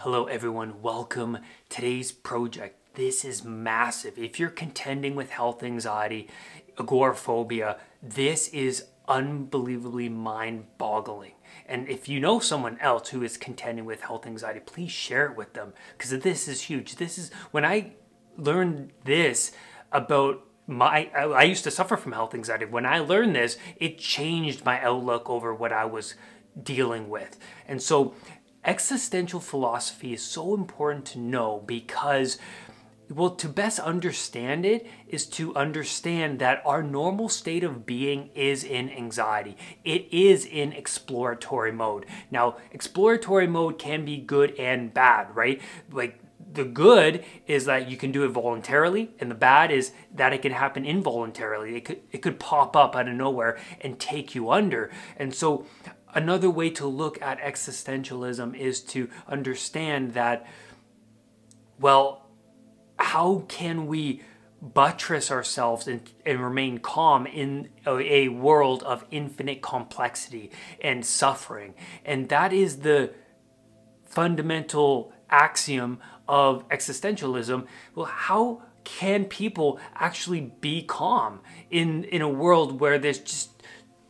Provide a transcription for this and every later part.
Hello everyone, welcome. Today's project, this is massive. If you're contending with health anxiety, agoraphobia, this is unbelievably mind-boggling. And if you know someone else who is contending with health anxiety, please share it with them because this is huge. This is, when I learned this about I used to suffer from health anxiety. When I learned this, it changed my outlook over what I was dealing with. And so existential philosophy is so important to know because, well, to best understand it is to understand that our normal state of being is in anxiety. It is in exploratory mode. Now, exploratory mode can be good and bad, right? Like, the good is that you can do it voluntarily, and the bad is that it can happen involuntarily. It could pop up out of nowhere and take you under. And so another way to look at existentialism is to understand that, well, how can we buttress ourselves and remain calm in a world of infinite complexity and suffering? And that is the fundamental axiom of existentialism. Well, how can people actually be calm in a world where there's just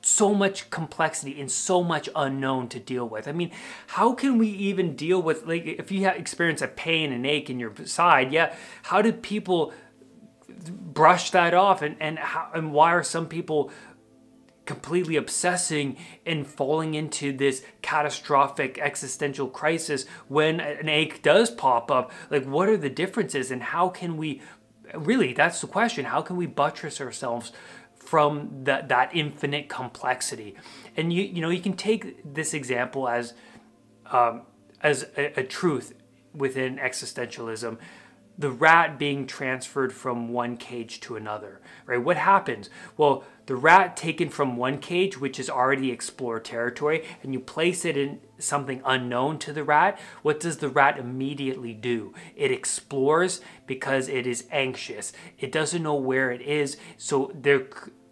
so much complexity and so much unknown to deal with? I mean, how can we even deal with, like, if you experience a pain and ache in your side, yeah, how do people brush that off? And why are some people completely obsessing and falling into this catastrophic existential crisis when an ache does pop up? Like, what are the differences, and how can we, really, that's the question, how can we buttress ourselves from that infinite complexity? And you know, you can take this example as a truth within existentialism. The rat being transferred from one cage to another, right? What happens? Well, the rat taken from one cage, which is already explored territory, and you place it in something unknown to the rat, what does the rat immediately do? It explores because it is anxious. It doesn't know where it is, so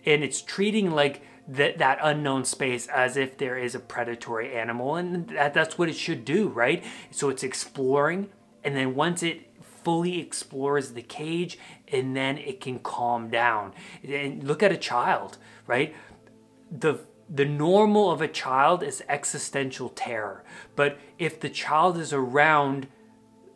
and it's treating like that unknown space as if there is a predatory animal, and that's what it should do, right? So it's exploring, and then once it fully explores the cage, and then it can calm down. And look at a child, right? The normal of a child is existential terror. But if the child is around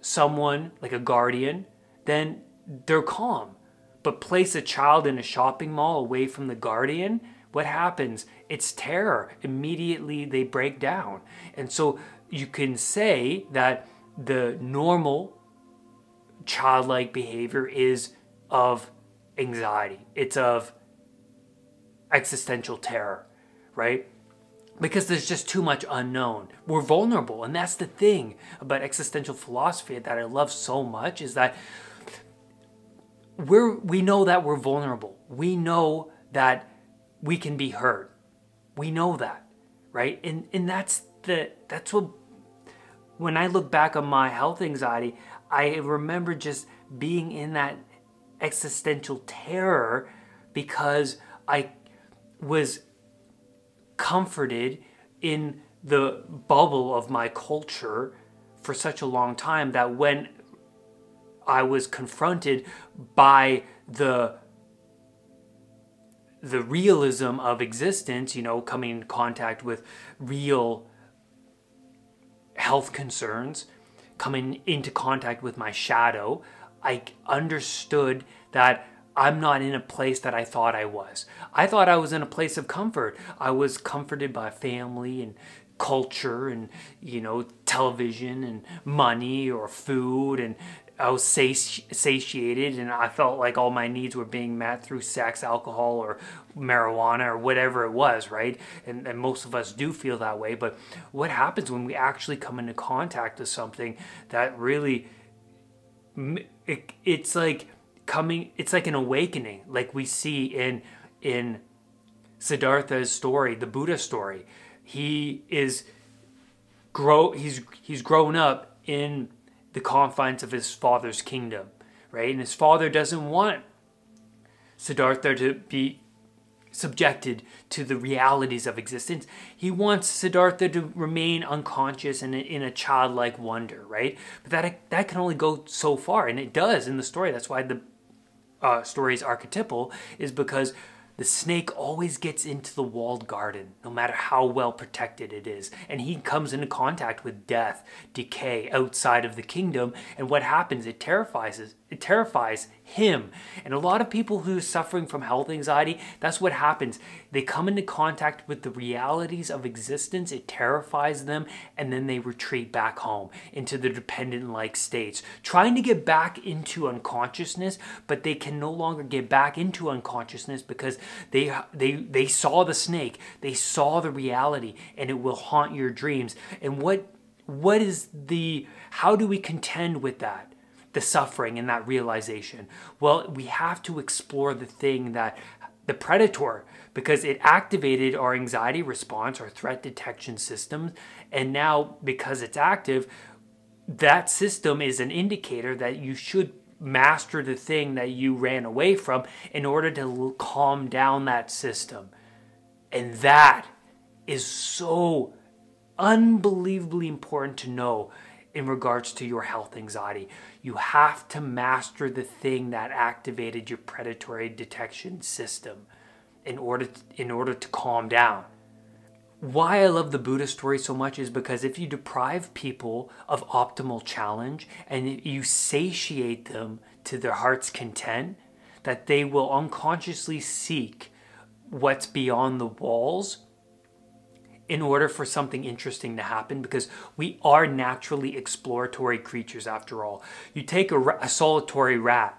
someone like a guardian, then they're calm. But place a child in a shopping mall away from the guardian, what happens? It's terror. Immediately they break down. And so you can say that the normal childlike behavior is of anxiety. It's of existential terror, right? Because there's just too much unknown. We're vulnerable, and that's the thing about existential philosophy that I love so much, is that we know that we're vulnerable. We know that we can be hurt. We know that, right? And that's what, when I look back on my health anxiety, I remember just being in that existential terror because I was comforted in the bubble of my culture for such a long time that when I was confronted by the realism of existence, you know, coming in contact with real health concerns, coming into contact with my shadow, I understood that I'm not in a place that I thought I was. I thought I was in a place of comfort. I was comforted by family and culture and, you know, television and money or food, and I was satiated, and I felt like all my needs were being met through sex, alcohol, or marijuana, or whatever it was, right? And most of us do feel that way. But what happens when we actually come into contact with something that really, it's like an awakening, like we see in Siddhartha's story, the Buddha story. He's grown up in the confines of his father's kingdom, right? And his father doesn't want Siddhartha to be subjected to the realities of existence. He wants Siddhartha to remain unconscious and in a childlike wonder, right? But that can only go so far, and it does in the story. That's why the story is archetypal, is because the snake always gets into the walled garden, no matter how well protected it is. And he comes into contact with death, decay outside of the kingdom. And what happens? It terrifies him. And a lot of people who are suffering from health anxiety, that's what happens. They come into contact with the realities of existence. It terrifies them. And then they retreat back home into the dependent-like states, trying to get back into unconsciousness, but they can no longer get back into unconsciousness because they saw the snake, they saw the reality, and it will haunt your dreams. And how do we contend with that? The suffering and that realization. Well, we have to explore the thing that the predator, because it activated our anxiety response, our threat detection systems, and now because it's active, that system is an indicator that you should master the thing that you ran away from in order to calm down that system. And that is so unbelievably important to know in regards to your health anxiety. You have to master the thing that activated your predatory detection system in order to calm down. Why I love the Buddha story so much is because if you deprive people of optimal challenge and you satiate them to their heart's content, that they will unconsciously seek what's beyond the walls in order for something interesting to happen, because we are naturally exploratory creatures after all. You take a solitary rat,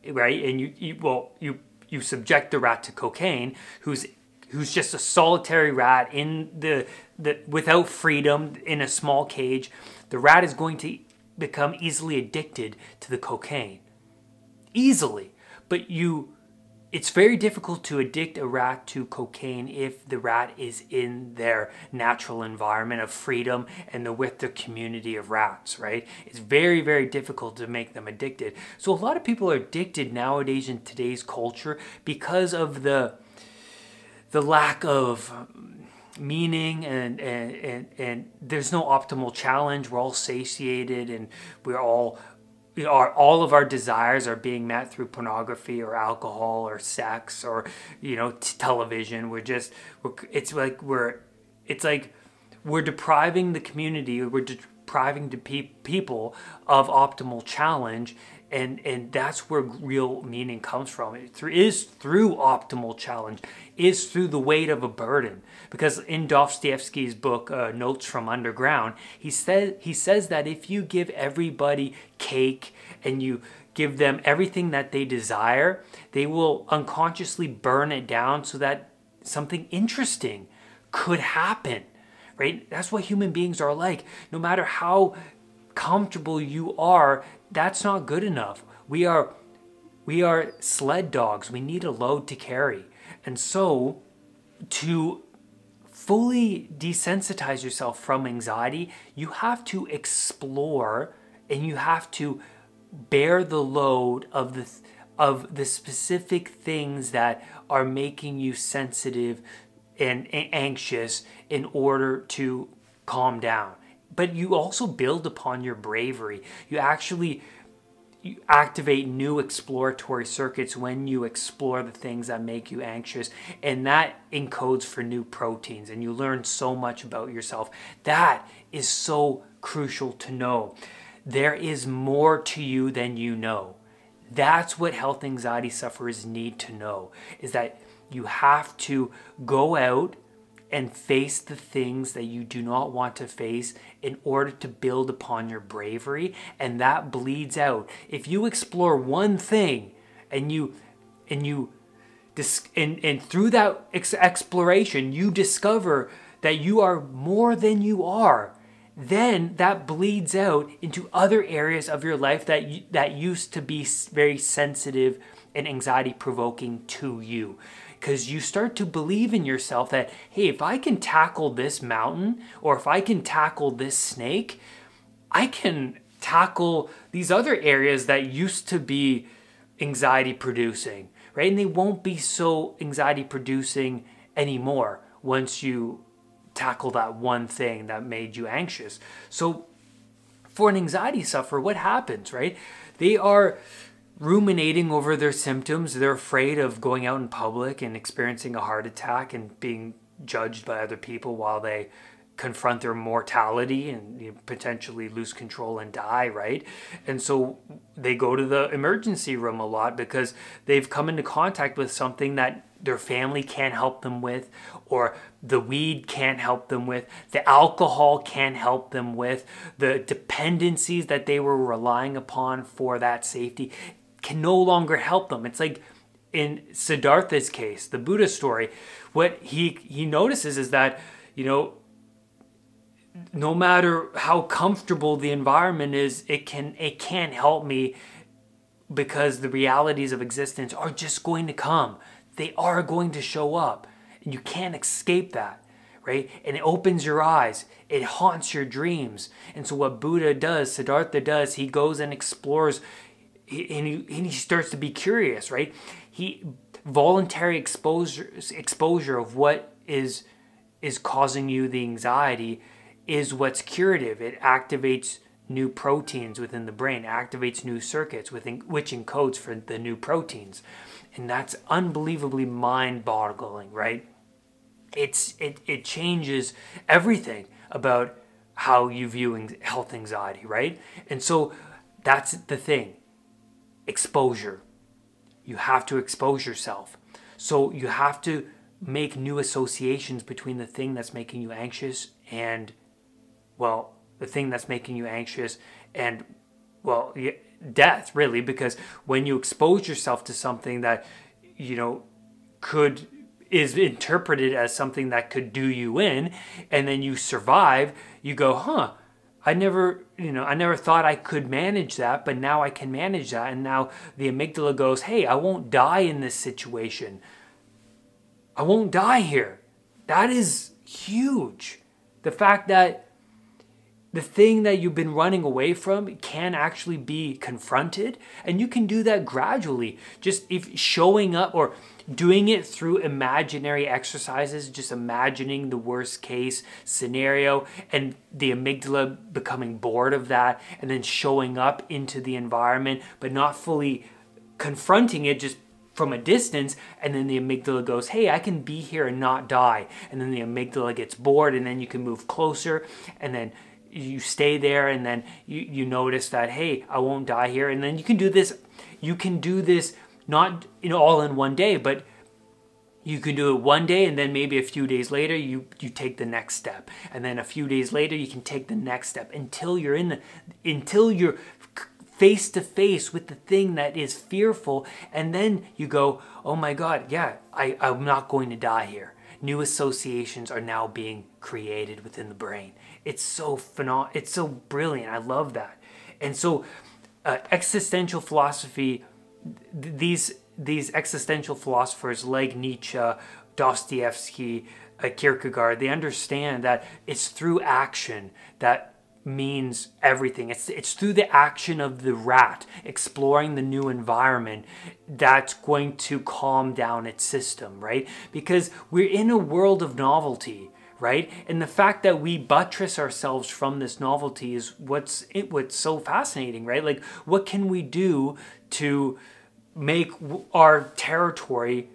right, and you subject the rat to cocaine, who's just a solitary rat in the without freedom in a small cage. The rat is going to become easily addicted to the cocaine. Easily. But it's very difficult to addict a rat to cocaine if the rat is in their natural environment of freedom and with the community of rats, right? It's very, very difficult to make them addicted. So a lot of people are addicted nowadays in today's culture because of the lack of meaning and there's no optimal challenge. We're all satiated and all of our desires are being met through pornography or alcohol or sex or television. It's like we're depriving the community, we're depriving the people of optimal challenge. And that's where real meaning comes from. It is through optimal challenge, is through the weight of a burden. Because in Dostoevsky's book, Notes from Underground, he says that if you give everybody cake and you give them everything that they desire, they will unconsciously burn it down so that something interesting could happen, right? That's what human beings are like. No matter how comfortable you are, that's not good enough. We are sled dogs. We need a load to carry. And so to fully desensitize yourself from anxiety, you have to explore and you have to bear the load of the specific things that are making you sensitive and anxious in order to calm down. But you also build upon your bravery. You activate new exploratory circuits when you explore the things that make you anxious, and that encodes for new proteins, and you learn so much about yourself. That is so crucial to know. There is more to you than you know. That's what health anxiety sufferers need to know, is that you have to go out and face the things that you do not want to face in order to build upon your bravery, and that bleeds out. If you explore one thing and through that exploration you discover that you are more than you are, then that bleeds out into other areas of your life that used to be very sensitive and anxiety provoking to you. Because you start to believe in yourself that, hey, if I can tackle this mountain or if I can tackle this snake, I can tackle these other areas that used to be anxiety producing, right? And they won't be so anxiety producing anymore once you tackle that one thing that made you anxious. So for an anxiety sufferer, what happens, right? They are ruminating over their symptoms. They're afraid of going out in public and experiencing a heart attack and being judged by other people while they confront their mortality and potentially lose control and die, right? And so they go to the emergency room a lot because they've come into contact with something that their family can't help them with, or the weed can't help them with, the alcohol can't help them with, the dependencies that they were relying upon for that safety can no longer help them. It's like in Siddhartha's case, the Buddha story, what he notices is that, you know, no matter how comfortable the environment is, it can't help me, because the realities of existence are just going to come. They are going to show up, and you can't escape that, right? And it opens your eyes. It haunts your dreams. And so what Buddha does, Siddhartha does, he goes and explores, and he starts to be curious, right? Voluntary exposure of what is causing you the anxiety is what's curative. It activates new proteins within the brain, activates new circuits which encodes for the new proteins. And that's unbelievably mind-boggling, right? It changes everything about how you view health anxiety, right? And so that's the thing. Exposure. You have to expose yourself. So you have to make new associations between the thing that's making you anxious and, well, the thing that's making you anxious and, well, death, really, because when you expose yourself to something that, you know, is interpreted as something that could do you in, and then you survive, you go, huh, I never thought I could manage that, but now I can manage that. And now the amygdala goes, hey, I won't die in this situation. I won't die here. That is huge. The fact that the thing that you've been running away from can actually be confronted, and you can do that gradually. Just if showing up or doing it through imaginary exercises, just imagining the worst case scenario and the amygdala becoming bored of that, and then showing up into the environment, but not fully confronting it, just from a distance, and then the amygdala goes, hey, I can be here and not die. And then the amygdala gets bored, and then you can move closer, and then you stay there, and then you notice that, hey, I won't die here. And then you can do this not all in one day, but you can do it one day, and then maybe a few days later you take the next step, and then a few days later you can take the next step until you're face to face with the thing that is fearful, and then you go, oh my God, yeah, I'm not going to die here. New associations are now being created within the brain. It's so phenomenal. It's so brilliant. I love that. And so existential philosophy, these existential philosophers like Nietzsche, Dostoevsky, Kierkegaard, they understand that it's through action that means everything. It's through the action of the rat exploring the new environment that's going to calm down its system, right? Because we're in a world of novelty, right? And the fact that we buttress ourselves from this novelty is what's so fascinating, right? Like, what can we do to make our territory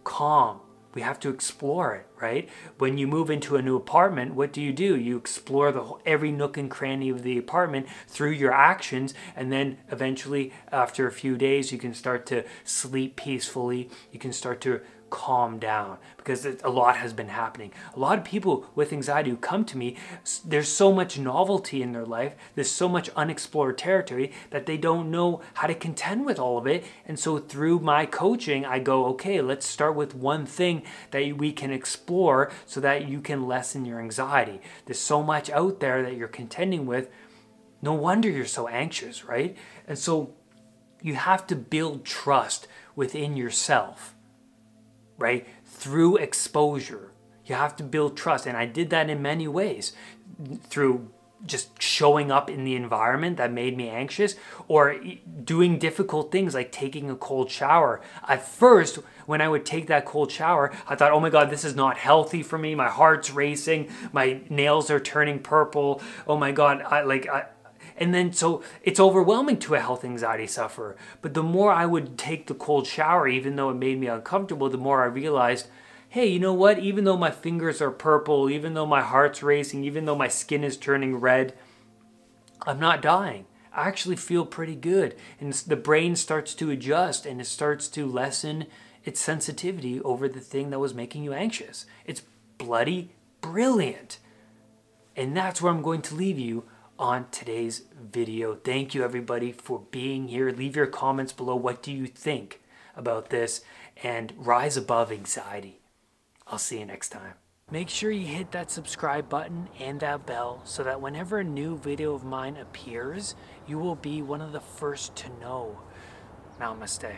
calm? We have to explore it, right? When you move into a new apartment, what do? You explore every nook and cranny of the apartment through your actions, and then eventually, after a few days, you can start to sleep peacefully. You can start to calm down because a lot has been happening. A lot of people with anxiety who come to me, there's so much novelty in their life, there's so much unexplored territory that they don't know how to contend with all of it. And so through my coaching, I go, okay, let's start with one thing that we can explore so that you can lessen your anxiety. There's so much out there that you're contending with. No wonder you're so anxious, right? And so you have to build trust within yourself, right? Through exposure. You have to build trust. And I did that in many ways. Through just showing up in the environment that made me anxious, or doing difficult things like taking a cold shower. At first, when I would take that cold shower, I thought, oh my God, this is not healthy for me. My heart's racing. My nails are turning purple. Oh my God, and then so it's overwhelming to a health anxiety sufferer. But the more I would take the cold shower, even though it made me uncomfortable, the more I realized, hey, you know what? Even though my fingers are purple, even though my heart's racing, even though my skin is turning red, I'm not dying. I actually feel pretty good. And the brain starts to adjust and it starts to lessen its sensitivity over the thing that was making you anxious. It's bloody brilliant. And that's where I'm going to leave you on today's video. Thank you everybody for being here. Leave your comments below. What do you think about this? And rise above anxiety. I'll see you next time. Make sure you hit that subscribe button and that bell so that whenever a new video of mine appears, you will be one of the first to know. Namaste.